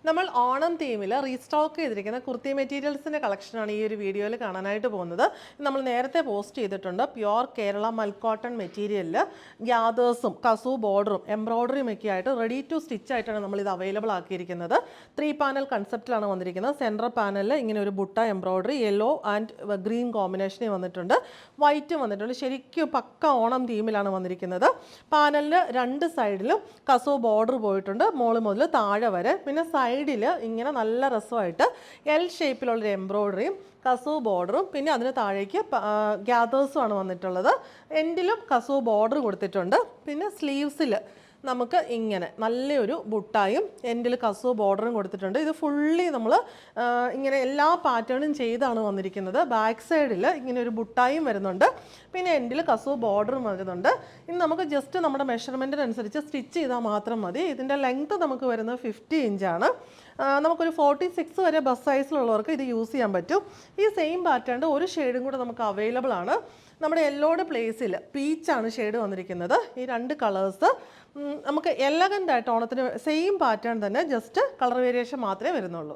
നമ്മൾ ഓണം തീമിൽ റീസ്റ്റോക്ക് ചെയ്തിരിക്കുന്ന കുർത്തി മെറ്റീരിയൽസിൻ്റെ കളക്ഷനാണ് ഈ ഒരു വീഡിയോയിൽ കാണാനായിട്ട് പോകുന്നത്. നമ്മൾ നേരത്തെ പോസ്റ്റ് ചെയ്തിട്ടുണ്ട്. പ്യുവർ കേരള മൽക്കോട്ടൺ മെറ്റീരിയലിൽ ഗ്യാദേഴ്സും കസു ബോർഡറും എംബ്രോയ്ഡറിയും ഒക്കെ ആയിട്ട് റെഡി ടു സ്റ്റിച്ച് ആയിട്ടാണ് നമ്മളിത് അവൈലബിൾ ആക്കിയിരിക്കുന്നത്. 3 പാനൽ കൺസെപ്റ്റിലാണ് വന്നിരിക്കുന്നത്. സെൻട്രൽ പാനലിൽ ഇങ്ങനെ ഒരു ബുട്ട എംബ്രോയ്ഡറി യെല്ലോ ആൻഡ് ഗ്രീൻ കോമ്പിനേഷനിൽ വന്നിട്ടുണ്ട്. വൈറ്റും വന്നിട്ടുണ്ട്. ശരിക്കും പക്ക ഓണം തീമിലാണ് വന്നിരിക്കുന്നത്. പാനലിൽ 2 സൈഡിലും കസു ബോർഡർ പോയിട്ടുണ്ട്, മോള് മുതൽ താഴെ വരെ. പിന്നെ സൈഡിൽ ഇങ്ങനെ നല്ല രസമായിട്ട് എൽ ഷേപ്പിലുള്ളൊരു എംബ്രോയ്ഡറിയും കസു ബോർഡറും പിന്നെ അതിന് താഴേക്ക് ഗ്യാദേഴ്സും ആണ് വന്നിട്ടുള്ളത്. എൻഡിലും കസു ബോർഡർ കൊടുത്തിട്ടുണ്ട്. പിന്നെ സ്ലീവ്സിൽ നമുക്ക് ഇങ്ങനെ നല്ലൊരു ബുട്ടായും എൻഡിൽ കസു ബോർഡറും കൊടുത്തിട്ടുണ്ട്. ഇത് ഫുള്ളി നമ്മൾ ഇങ്ങനെ എല്ലാ പാറ്റേണും ചെയ്താണ് വന്നിരിക്കുന്നത്. ബാക്ക് സൈഡിൽ ഇങ്ങനെ ഒരു ബുട്ടായും വരുന്നുണ്ട്, പിന്നെ എൻഡിൽ കസു ബോർഡറും വരുന്നുണ്ട്. ഇനി നമുക്ക് ജസ്റ്റ് നമ്മുടെ മെഷർമെൻറ്റിനനുസരിച്ച് സ്റ്റിച്ച് ചെയ്താൽ മാത്രം മതി. ഇതിൻ്റെ ലെങ്ത്ത് നമുക്ക് വരുന്നത് 50 ഇഞ്ചാണ്. നമുക്കൊരു 46 വരെ ബസ് സൈസിലുള്ളവർക്ക് ഇത് യൂസ് ചെയ്യാൻ പറ്റും. ഈ സെയിം പാറ്റേണിൻ്റെ ഒരു ഷെയ്ഡും കൂടെ നമുക്ക് അവൈലബിൾ ആണ്. നമ്മുടെ യെല്ലോയുടെ പ്ലേസിൽ പീച്ചാണ് ഷെയ്ഡ് വന്നിരിക്കുന്നത്. ഈ 2 കളേഴ്സ് നമുക്ക് എലഗൻ്റ് ആയിട്ട് ഓണത്തിന് സെയിം പാറ്റേൺ തന്നെ, ജസ്റ്റ് കളർ വേരിയേഷൻ മാത്രമേ വരുന്നുള്ളൂ.